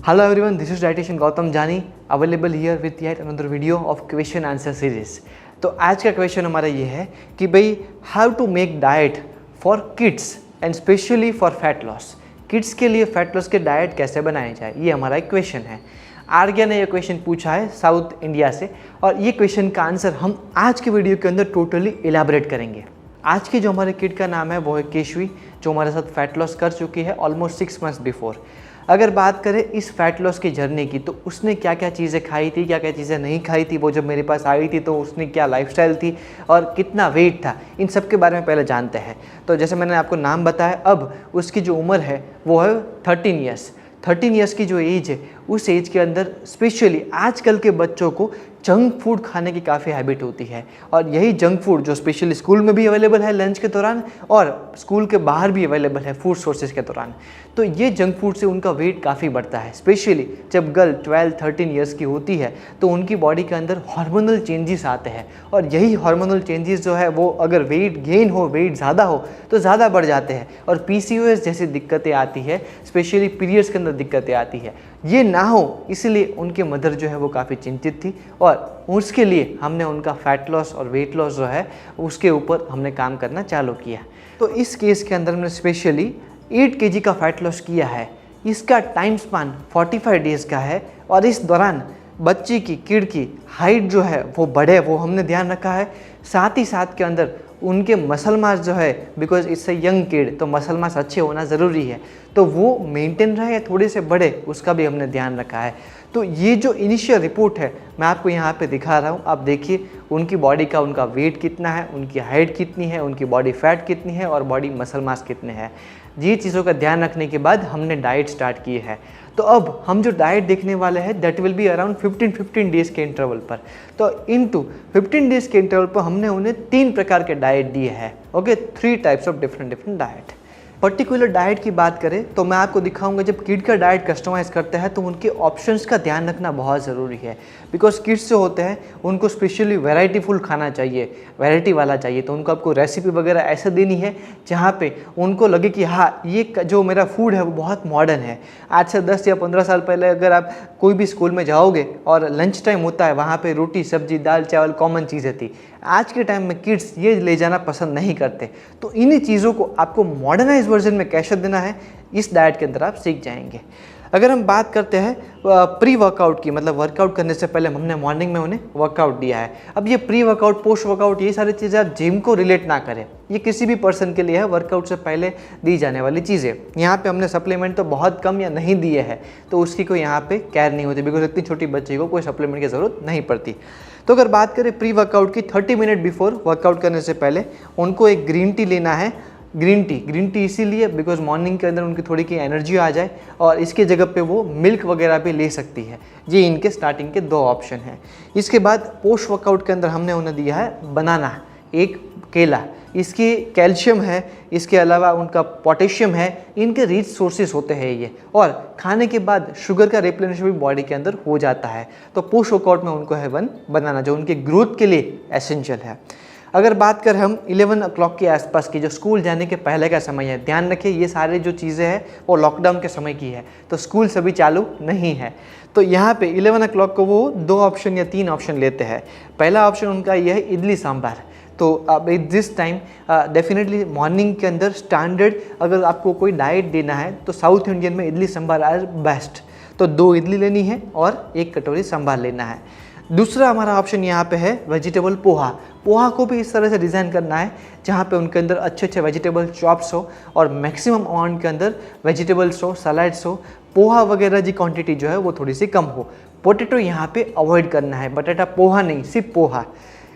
Hello everyone, this is dietitian Gautam Jani available here with yet another video of question answer series। तो आज का question हमारा ये है कि भाई how to make diet for kids and specially for fat loss. Kids के लिए फैट लॉस के डाइट कैसे बनाए जाए, ये हमारा एक क्वेश्चन है। आर्या ने ये क्वेश्चन पूछा है साउथ इंडिया से और ये क्वेश्चन का आंसर हम आज के वीडियो के अंदर टोटली इलाबरेट करेंगे। आज की जो हमारे किड का नाम है वो है केशवी, जो हमारे साथ फैट लॉस कर चुकी है ऑलमोस्ट 6 मंथ्स बिफोर। अगर बात करें इस फैट लॉस की जर्नी की, तो उसने क्या क्या चीज़ें खाई थी, क्या क्या चीज़ें नहीं खाई थी, वो जब मेरे पास आई थी तो उसने क्या लाइफस्टाइल थी और कितना वेट था, इन सब के बारे में पहले जानते हैं। तो जैसे मैंने आपको नाम बताया, अब उसकी जो उम्र है वो है 13 ईयर्स। 13 ईयर्स की जो एज है, उस एज के अंदर स्पेशली आजकल के बच्चों को जंक फूड खाने की काफ़ी हैबिट होती है और यही जंक फूड जो स्पेशली स्कूल में भी अवेलेबल है लंच के दौरान और स्कूल के बाहर भी अवेलेबल है फूड सोर्सेज के दौरान, तो ये जंक फूड से उनका वेट काफ़ी बढ़ता है। स्पेशली जब गर्ल 12-13 ईयर्स की होती है तो उनकी बॉडी के अंदर हार्मोनल चेंजेस आते हैं और यही हार्मोनल चेंजेस जो है वो अगर वेट गेन हो, वेट ज़्यादा हो तो ज़्यादा बढ़ जाते हैं और PCOS जैसी दिक्कतें आती है, स्पेशली पीरियड्स के अंदर दिक्कतें आती है। ये ना हो इसलिए उनके मदर जो है वो काफ़ी चिंतित थी और उसके लिए हमने उनका फैट लॉस और वेट लॉस जो है उसके ऊपर हमने काम करना चालू किया। तो इस केस के अंदर हमने स्पेशली 8 kg का फैट लॉस किया है। इसका टाइम स्पान 45 डेज़ का है और इस दौरान बच्ची की किड की हाइट जो है वो बढ़े, वो हमने ध्यान रखा है। साथ ही साथ के अंदर उनके मसल मास जो है, because it's a young kid, तो मसल मास अच्छे होना ज़रूरी है, तो वो मेंटेन रहे या थोड़े से बढ़े उसका भी हमने ध्यान रखा है। तो ये जो इनिशियल रिपोर्ट है मैं आपको यहाँ पे दिखा रहा हूँ, आप देखिए उनकी बॉडी का उनका वेट कितना है, उनकी हाइट कितनी है, उनकी बॉडी फैट कितनी है और बॉडी मसल मास कितने हैं। ये चीज़ों का ध्यान रखने के बाद हमने डाइट स्टार्ट की है। तो अब हम जो डाइट देखने वाले हैं that will be around 15 days के इंटरवल पर। तो इनटू 15 डेज़ के इंटरवल पर हमने उन्हें 3 प्रकार के डाइट दिए हैं। Okay, 3 types of different diet. Particular diet की बात करें तो मैं आपको दिखाऊंगा जब किड का डाइट कस्टमाइज़ करते हैं तो उनके ऑप्शंस का ध्यान रखना बहुत ज़रूरी है। बिकॉज किड्स जो होते हैं उनको स्पेशली वैरायटी फुल खाना चाहिए, वैरायटी वाला चाहिए, तो उनको आपको रेसिपी वगैरह ऐसे देनी है जहाँ पे उनको लगे कि हाँ ये जो मेरा फूड है वो बहुत मॉडर्न है। आज से 10 या 15 साल पहले अगर आप कोई भी स्कूल में जाओगे और लंच टाइम होता है, वहाँ पे रोटी सब्जी दाल चावल कॉमन चीज़ें थी। आज के टाइम में किड्स ये ले जाना पसंद नहीं करते, तो इन्हीं चीज़ों को आपको मॉडर्नाइज वर्जन में कैसे देना है इस डाइट के अंदर आप सीख जाएंगे। अगर हम बात करते हैं प्री वर्कआउट की, मतलब वर्कआउट करने से पहले हमने मॉर्निंग में उन्हें वर्कआउट दिया है। अब ये प्री वर्कआउट, पोस्ट वर्कआउट, ये सारी चीज़ें आप जिम को रिलेट ना करें, ये किसी भी पर्सन के लिए है वर्कआउट से पहले दी जाने वाली चीज़ें। यहाँ पे हमने सप्लीमेंट तो बहुत कम या नहीं दिए हैं, तो उसकी कोई यहाँ पे केयर नहीं होती, बिकॉज इतनी छोटी बच्ची को कोई सप्लीमेंट की ज़रूरत नहीं पड़ती। तो अगर बात करें प्री वर्कआउट की, 30 मिनट बिफोर वर्कआउट करने से पहले उनको एक ग्रीन टी लेना है। ग्रीन टी इसीलिए बिकॉज मॉर्निंग के अंदर उनकी थोड़ी की एनर्जी आ जाए और इसके जगह पे वो मिल्क वगैरह भी ले सकती है। ये इनके स्टार्टिंग के 2 ऑप्शन हैं। इसके बाद पोस्ट वर्कआउट के अंदर हमने उन्हें दिया है बनाना, एक केला, इसकी कैल्शियम है, इसके अलावा उनका पोटेशियम है, इनके रिच सोर्सेज होते हैं ये, और खाने के बाद शुगर का रिप्लेनिश भी बॉडी के अंदर हो जाता है। तो पोस्ट वर्कआउट में उनको है बनाना, जो उनके ग्रोथ के लिए एसेंशियल है। अगर बात करें हम 11 o'clock के आसपास की, जो स्कूल जाने के पहले का समय है, ध्यान रखिए ये सारे जो चीज़ें हैं वो लॉकडाउन के समय की है, तो स्कूल सभी चालू नहीं है। तो यहाँ पे 11 o'clock को वो 2 ऑप्शन या 3 ऑप्शन लेते हैं। पहला ऑप्शन उनका ये है इडली सांभर। तो अब दिस टाइम डेफिनेटली मॉर्निंग के अंदर स्टैंडर्ड अगर आपको कोई डाइट देना है तो साउथ इंडियन में इडली सांभर आर बेस्ट। तो 2 इडली लेनी है और 1 कटोरी सांभर लेना है। दूसरा हमारा ऑप्शन यहाँ पे है वेजिटेबल पोहा। पोहा को भी इस तरह से डिज़ाइन करना है जहाँ पे उनके अंदर अच्छे वेजिटेबल चॉप्स हो और मैक्सिमम अमाउंट के अंदर वेजिटेबल्स हो, सलाड्स हो। पोहा वगैरह की क्वांटिटी जो है वो थोड़ी सी कम हो। पोटैटो यहाँ पे अवॉइड करना है, बटाटा पोहा नहीं, सिर्फ पोहा।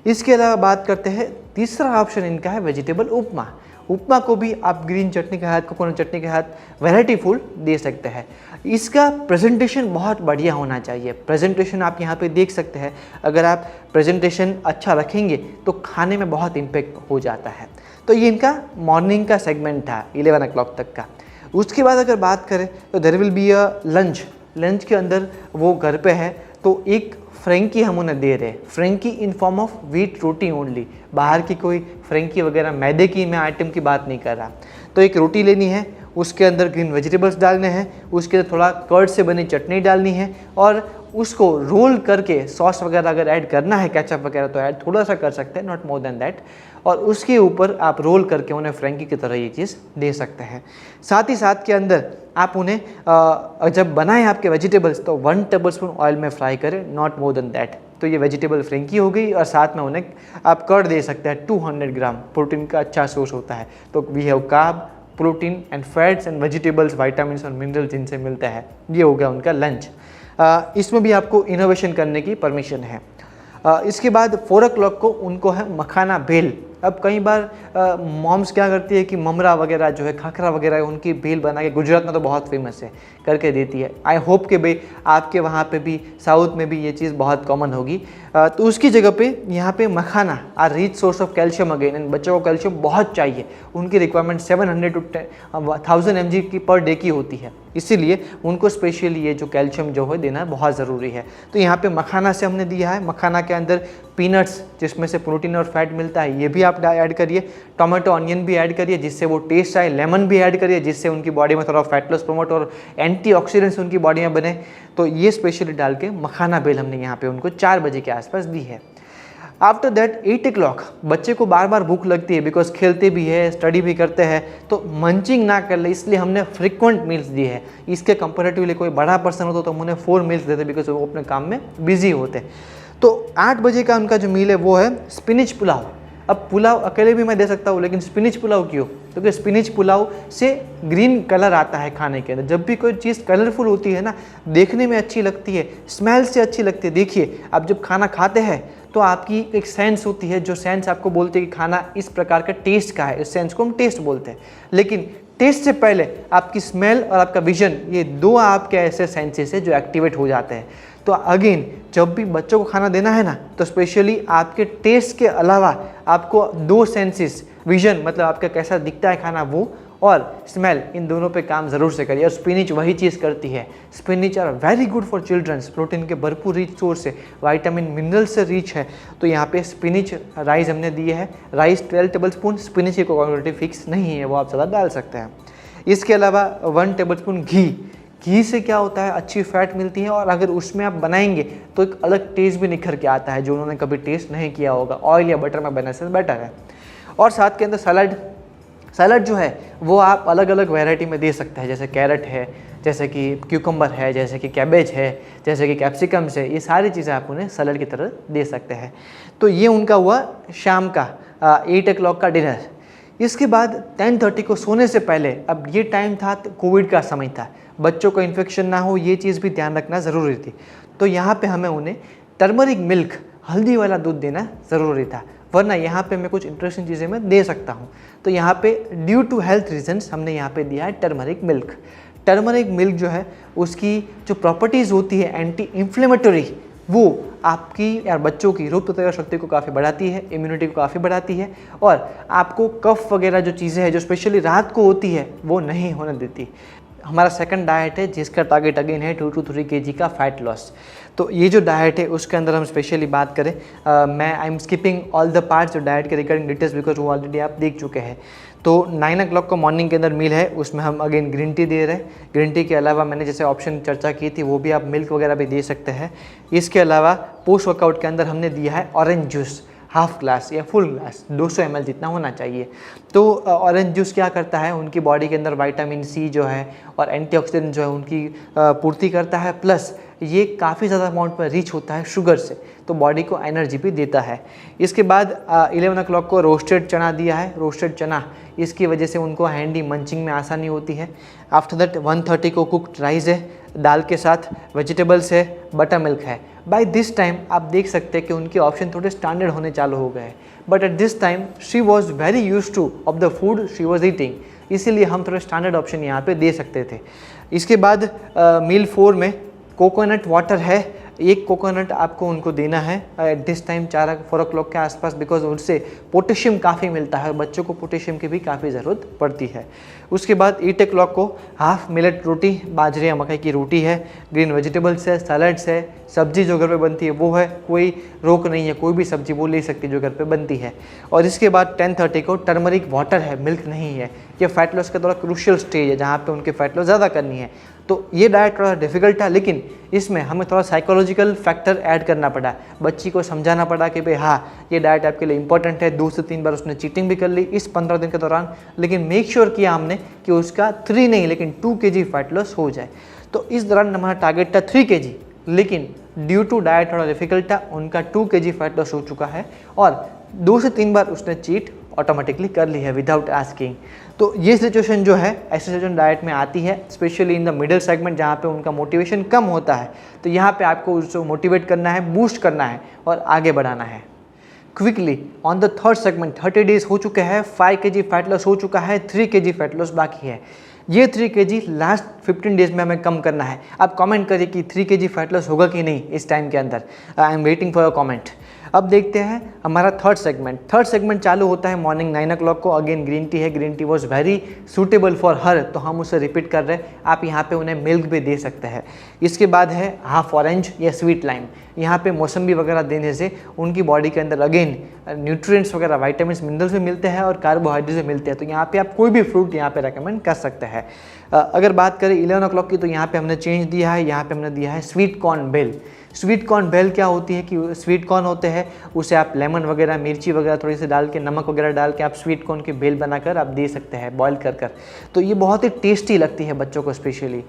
इसके अलावा बात करते हैं, तीसरा ऑप्शन इनका है वेजिटेबल उपमा। उपमा को भी आप ग्रीन चटनी के साथ, कोकोनट चटनी के साथ वैरायटी फूड दे सकते हैं। इसका प्रेजेंटेशन बहुत बढ़िया होना चाहिए। प्रेजेंटेशन आप यहाँ पे देख सकते हैं, अगर आप प्रेजेंटेशन अच्छा रखेंगे तो खाने में बहुत इम्पेक्ट हो जाता है। तो ये इनका मॉर्निंग का सेगमेंट था 11 o'clock तक का। उसके बाद अगर बात करें तो there will be a lunch. Lunch के अंदर वो घर पे है तो एक फ्रेंकी हम उन्हें दे रहे हैं, frankie in form of wheat roti only, बाहर की कोई फ्रेंकी वगैरह मैदे की मैं आइटम की बात नहीं कर रहा। तो एक रोटी लेनी है, उसके अंदर ग्रीन वेजिटेबल्स डालने हैं, उसके अंदर थोड़ा कर्ड से बनी चटनी डालनी है और उसको रोल करके सॉस वगैरह अगर ऐड करना है, केचप वगैरह तो ऐड थोड़ा सा कर सकते हैं, नॉट मोर देन दैट, और उसके ऊपर आप रोल करके उन्हें फ्रेंकी की तरह ये चीज़ दे सकते हैं। साथ ही साथ के अंदर आप उन्हें जब बनाएं आपके वेजिटेबल्स तो 1 टेबलस्पून ऑयल में फ्राई करें, नॉट मोर देन दैट। तो ये वेजिटेबल फ्रेंकी हो गई और साथ में उन्हें आप कर्ड दे सकते हैं, 200 ग्राम, प्रोटीन का अच्छा सोर्स होता है। तो we have carb, protein and fats and vegetables, vitamin और मिनरल जिनसे मिलता है। ये हो गया उनका लंच। इसमें भी आपको इनोवेशन करने की परमिशन है। इसके बाद 4 o'clock को उनको है मखाना भेल। अब कई बार मॉम्स क्या करती है कि ममरा वगैरह जो है, खाखरा वगैरह है, उनकी भेल बना के, गुजरात में तो बहुत फेमस है, करके देती है। आई होप कि भाई आपके वहाँ पे भी, साउथ में भी ये चीज़ बहुत कॉमन होगी। तो उसकी जगह पे यहाँ पे makhana are rich source of calcium again, and बच्चों को कैल्शियम बहुत चाहिए। उनकी रिक्वायरमेंट 700 to 1000 mg की पर डे की होती है, इसीलिए उनको स्पेशली ये जो कैल्शियम जो है देना बहुत ज़रूरी है। तो यहाँ पे मखाना से हमने दिया है। मखाना के अंदर पीनट्स जिसमें से प्रोटीन और फैट मिलता है, ये भी आप ऐड करिए। टोमेटो ऑनियन भी ऐड करिए जिससे वो टेस्ट आए। लेमन भी ऐड करिए जिससे उनकी बॉडी में थोड़ा फैट लॉस प्रमोट और एंटीऑक्सीडेंट्स उनकी बॉडी में बने। तो ये स्पेशली डाल के मखाना बेल हमने यहाँ पे उनको 4 बजे के आसपास दी है। आफ्टर दैट 8 o'clock बच्चे को बार बार भूख लगती है, बिकॉज खेलते भी है, स्टडी भी करते हैं, तो मंचिंग ना कर ले, इसलिए हमने फ्रिक्वेंट मील्स दी है। इसके कंपेरेटिवली कोई बड़ा पर्सन होता तो हम उन्हें 4 मील्स देते, बिकॉज वो अपने काम में बिजी होते। तो 8 बजे का उनका जो मील है वो है स्पिनिच पुलाव। अब पुलाव अकेले भी मैं दे सकता हूँ, लेकिन स्पिनिच पुलाव क्यों? क्योंकि स्पिनिच पुलाव से ग्रीन कलर आता है खाने के अंदर। जब भी कोई चीज़ कलरफुल होती है ना, देखने में अच्छी लगती है, स्मेल से अच्छी लगती है। देखिए, आप जब खाना खाते हैं तो आपकी एक सेंस होती है, जो सेंस आपको बोलते हैं कि खाना इस प्रकार का टेस्ट का है, इस सेंस को हम टेस्ट बोलते हैं। लेकिन टेस्ट से पहले आपकी स्मेल और आपका विजन, ये 2 आपके ऐसे सेंसेस है जो एक्टिवेट हो जाते हैं। तो अगेन जब भी बच्चों को खाना देना है ना, तो स्पेशली आपके टेस्ट के अलावा आपको 2 सेंसेस, विजन मतलब आपका कैसा दिखता है खाना वो, और स्मेल, इन दोनों पे काम ज़रूर से करिए। और स्पिनिच वही चीज़ करती है। Spinach are very good for childrens, protein के भरपूर रिच सोर्स है, विटामिन मिनरल से रिच है। तो यहाँ पे स्पिनिच राइस हमने दिए है। राइस 12 टेबलस्पून, स्पिनिच की क्वांटिटी फिक्स नहीं है, वो आप ज़्यादा डाल सकते हैं। इसके अलावा 1 टेबलस्पून घी से क्या होता है, अच्छी फैट मिलती है, और अगर उसमें आप बनाएंगे तो एक अलग टेस्ट भी निखर के आता है जो उन्होंने कभी टेस्ट नहीं किया होगा। ऑयल या बटर में बनाने से बेटर है। और साथ के अंदर सलाद जो है वो आप अलग अलग वैरायटी में दे सकते हैं, जैसे कैरेट है, जैसे कि क्यूकम्बर है, जैसे कि कैबेज है, जैसे कि कैप्सिकम्स है। ये सारी चीज़ें आप उन्हें सलाद की तरह दे सकते हैं। तो ये उनका हुआ शाम का 8 o'clock का डिनर। इसके बाद 10:30 को सोने से पहले, अब ये टाइम था कोविड का समय था, बच्चों को इन्फेक्शन ना हो ये चीज़ भी ध्यान रखना ज़रूरी थी। तो यहाँ पे हमें उन्हें टर्मरिक मिल्क, हल्दी वाला दूध देना ज़रूरी था, वरना यहाँ पे मैं कुछ इंटरेस्टिंग चीज़ें मैं दे सकता हूँ। तो यहाँ पे ड्यू टू हेल्थ रीजंस हमने यहाँ पे दिया है टर्मरिक मिल्क। टर्मरिक मिल्क जो है उसकी जो प्रॉपर्टीज़ होती है एंटी इन्फ्लेमेटरी, वो आपकी या बच्चों की रोग प्रतिरोधक शक्ति को काफ़ी बढ़ाती है, इम्यूनिटी को काफ़ी बढ़ाती है, और आपको कफ वगैरह जो चीज़ें हैं जो स्पेशली रात को होती है वो नहीं होने देती। हमारा सेकंड डाइट है जिसका टारगेट अगेन है 2 to 3 kg का फैट लॉस। तो ये जो डाइट है उसके अंदर हम स्पेशली बात करें, मैं I am skipping all the parts जो डाइट के रिगार्डिंग डिटेल्स, बिकॉज वो ऑलरेडी आप देख चुके हैं। तो 9 o'clock को मॉर्निंग के अंदर मील है, उसमें हम अगेन ग्रीन टी दे रहे हैं। ग्रीन टी के अलावा मैंने जैसे ऑप्शन चर्चा की थी वो भी आप मिल्क वगैरह भी दे सकते हैं। इसके अलावा पोस्ट वर्कआउट के अंदर हमने दिया है ऑरेंज जूस, हाफ ग्लास या फुल ग्लास 200 ml जितना होना चाहिए। तो ऑरेंज जूस क्या करता है, उनकी बॉडी के अंदर विटामिन सी जो है और एंटीऑक्सीडेंट जो है उनकी पूर्ति करता है, प्लस ये काफ़ी ज़्यादा अमाउंट में रिच होता है शुगर से, तो बॉडी को एनर्जी भी देता है। इसके बाद 11 o'clock को रोस्टेड चना दिया है। रोस्टेड चना, इसकी वजह से उनको हैंडी मंचिंग में आसानी होती है। आफ्टर दैट 1:30 को कुक्ड राइस है, दाल के साथ वेजिटेबल्स है, बटर मिल्क है। बाय दिस टाइम आप देख सकते हैं कि उनके ऑप्शन थोड़े स्टैंडर्ड होने चालू हो गए हैं, but at this time she was very use two of the food she was eating, इसीलिए हम थोड़े स्टैंडर्ड ऑप्शन यहाँ पे दे सकते थे। इसके बाद मील 4 में कोकोनट वाटर है, एक कोकोनट आपको उनको देना है एट दिस टाइम 4 o'clock के आसपास, बिकॉज उससे पोटेशियम काफ़ी मिलता है, बच्चों को पोटेशियम की भी काफ़ी ज़रूरत पड़ती है। उसके बाद 8 o'clock को हाफ मिलेट रोटी, बाजरे या मकई की रोटी है, ग्रीन वेजिटेबल्स है, सैलड्स है, सब्जी जो घर पे बनती है वो है, कोई रोक नहीं है, कोई भी सब्जी वो ले सकती है जो घर पे बनती है। और इसके बाद 10:30 को टर्मरिक वाटर है, मिल्क नहीं है। ये फैट लॉस का थोड़ा क्रूशियल स्टेज है जहाँ पे उनके फैट लॉस ज़्यादा करनी है। तो ये डाइट थोड़ा डिफिकल्ट था, लेकिन इसमें हमें थोड़ा साइकोलॉजिकल फैक्टर ऐड करना पड़ा, बच्ची को समझाना पड़ा कि भाई हाँ ये डाइट आपके लिए इंपॉर्टेंट है। 2 से 3 बार उसने चीटिंग भी कर ली इस 15 दिन के दौरान, लेकिन मेक श्योर किया हमने कि उसका 3 नहीं लेकिन 2 kg फैट लॉस हो जाए। तो इस दौरान हमारा टारगेट था 3 kg, लेकिन ड्यू टू डाइट थोड़ा डिफिकल्ट था, उनका 2 kg फैट लॉस हो चुका है और 2 से 3 बार उसने चीट ऑटोमेटिकली कर ली है विदाउट आस्किंग। तो ये सिचुएशन जो है ऐसी सिचुएशन डाइट में आती है, specially in the middle segment जहाँ पे उनका मोटिवेशन कम होता है। तो यहाँ पे आपको उसको मोटिवेट करना है, बूस्ट करना है और आगे बढ़ाना है quickly. On the third segment 30 days हो चुके हैं, 5 kg फैट लॉस हो चुका है, 3 kg फैट लॉस बाकी है। ये 3 kg लास्ट 15 डेज में हमें कम करना है। आप कमेंट करिए कि 3 kg फैट लॉस होगा कि नहीं इस टाइम के अंदर। I am waiting for your comment. अब देखते हैं हमारा थर्ड सेगमेंट चालू होता है मॉर्निंग 9 o'clock को। अगेन ग्रीन टी है, green tea was very suitable for her, तो हम उसे रिपीट कर रहे हैं। आप यहाँ पे उन्हें मिल्क भी दे सकते हैं। इसके बाद है हाफ ऑरेंज या स्वीट लाइम। यहाँ पे मौसम्बी वगैरह देने से उनकी बॉडी के अंदर अगेन न्यूट्रिएंट्स वगैरह, वाइटामिन्स, मिनरल्स भी मिलते हैं और कार्बोहाइड्रेट्स भी मिलते हैं। तो यहाँ पे आप कोई भी फ्रूट यहाँ पे रेकमेंड कर सकते हैं। अगर बात करें 11 o'clock की, तो यहाँ पे हमने चेंज दिया है, यहाँ पे हमने दिया है sweet corn bhel. Sweet corn bhel क्या होती है कि स्वीट कॉर्न होते हैं, उसे आप लेमन वगैरह, मिर्ची वगैरह थोड़ी सी डाल के, नमक वगैरह डाल के आप स्वीट कॉर्न की बेल बनाकर आप दे सकते हैं बॉईल कर। तो ये बहुत ही टेस्टी लगती है बच्चों को स्पेशली।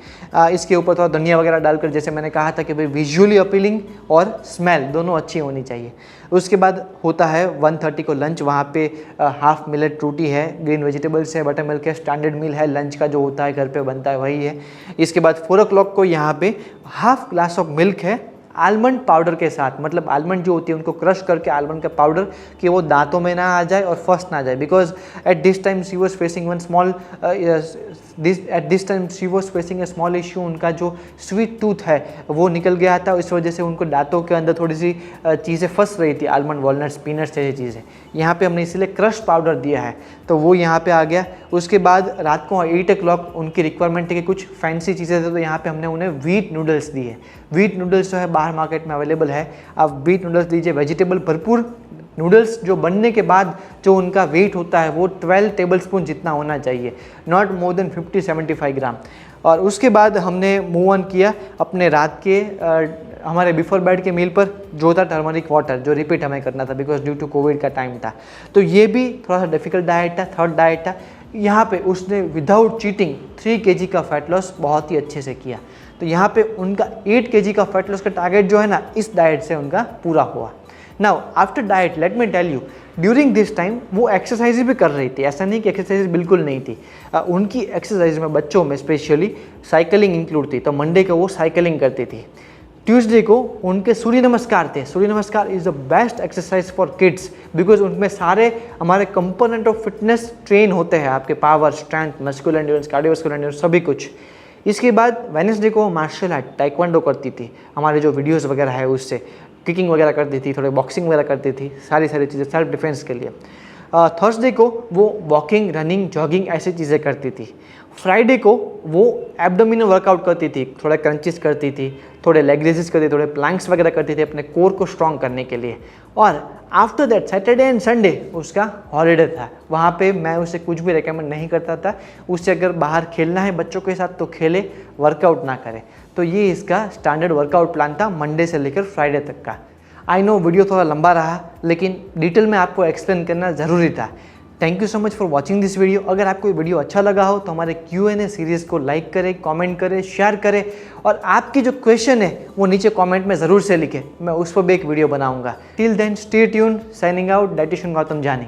इसके ऊपर थोड़ा धनिया वगैरह डालकर, जैसे मैंने कहा था कि भाई विजुअली अपीलिंग और स्मेल दोनों अच्छी होनी चाहिए। उसके बाद होता है 1:30 को लंच। वहाँ पे हाफ मिलेट रोटी है, ग्रीन वेजिटेबल्स है, बटर मिल्क है, स्टैंडर्ड मील है, लंच का जो होता है घर पे बनता है वही है। इसके बाद 4 o'clock को यहाँ पे हाफ ग्लास ऑफ मिल्क है आलमंड पाउडर के साथ। मतलब आलमंड जो होती है उनको क्रश करके आलमंड का पाउडर, कि वो दांतों में ना आ जाए और फर्स्ट ना आ जाए। Because at this time she was facing one small small issue. उनका जो स्वीट टूथ है वो निकल गया था, इस वजह से उनको दांतों के अंदर थोड़ी सी चीज़ें फंस रही थी, आलमंड, वॉलनट्स, पीनट्स जैसी चीज़ें। यहाँ पे हमने इसीलिए क्रश पाउडर दिया है, तो वो यहाँ पे आ गया। उसके बाद रात को 8 o'clock उनकी रिक्वायरमेंट है कि कुछ फैंसी चीज़ें थे, तो यहाँ पे हमने उन्हें व्हीट नूडल्स दिए। व्हीट नूडल्स जो है बाहर मार्केट में अवेलेबल है, आप व्हीट नूडल्स दीजिए, वेजिटेबल भरपूर नूडल्स। जो बनने के बाद जो उनका वेट होता है वो 12 टेबलस्पून जितना होना चाहिए, नॉट मोर देन 50-75 ग्राम। और उसके बाद हमने मूव ऑन किया अपने रात के हमारे बिफोर बेड के मील पर, जो था टर्मरिक वाटर, जो रिपीट हमें करना था बिकॉज ड्यू टू कोविड का टाइम था। तो ये भी थोड़ा सा डिफिकल्ट डाइट था, थर्ड डाइट था। यहाँ पे उसने विदाउट चीटिंग 3 kg का फैट लॉस बहुत ही अच्छे से किया। तो यहाँ पे उनका 8 kg का फैट लॉस का टारगेट जो है ना, इस डाइट से उनका पूरा हुआ। Now after diet let me tell you, during this time वो एक्सरसाइज भी कर रही थी, ऐसा नहीं कि एक्सरसाइज बिल्कुल नहीं थी। उनकी एक्सरसाइज में बच्चों में स्पेशली साइकिलिंग इंक्लूड थी। तो मंडे को वो साइकिलिंग करती थी, ट्यूसडे को उनके सूर्य नमस्कार थे। सूर्य नमस्कार is the best exercise for kids because उनमें सारे हमारे कंपोनेंट ऑफ फिटनेस ट्रेन होते हैं, आपके power, strength, muscular endurance, cardiovascular endurance, सभी कुछ। इसके बाद वेडनेसडे को मार्शल आर्ट, टाइक्वांडो करती थी, हमारे जो वीडियोस वगैरह है उससे किकिंग वगैरह करती थी, थोड़े बॉक्सिंग वगैरह करती थी, सारी चीज़ें सेल्फ डिफेंस के लिए। थर्सडे को वो वॉकिंग, रनिंग, जॉगिंग ऐसी चीज़ें करती थी। फ्राइडे को वो एब्डोमिनल वर्कआउट करती थी, थोड़े क्रंचेस करती थी, थोड़े लेग रेजेस करती थी, थोड़े प्लैंक्स वगैरह करती थी अपने कोर को स्ट्रॉन्ग करने के लिए। और after that Saturday and Sunday उसका हॉलीडे था, वहाँ पे मैं उसे कुछ भी रिकमेंड नहीं करता था। उससे अगर बाहर खेलना है बच्चों के साथ तो खेले, वर्कआउट ना करे। तो ये इसका स्टैंडर्ड वर्कआउट प्लान था मंडे से लेकर फ्राइडे तक का। आई नो वीडियो थोड़ा लंबा रहा, लेकिन डिटेल में आपको एक्सप्लेन करना ज़रूरी था। Thank you so much for watching this video. अगर आपको ये वीडियो अच्छा लगा हो तो हमारे Q&A सीरीज़ को लाइक करें, कमेंट करें, शेयर करें और आपकी जो क्वेश्चन है वो नीचे कमेंट में ज़रूर से लिखें, मैं उस पर भी एक वीडियो बनाऊंगा। Till then stay tuned, signing out, dietitian Gautam जानी।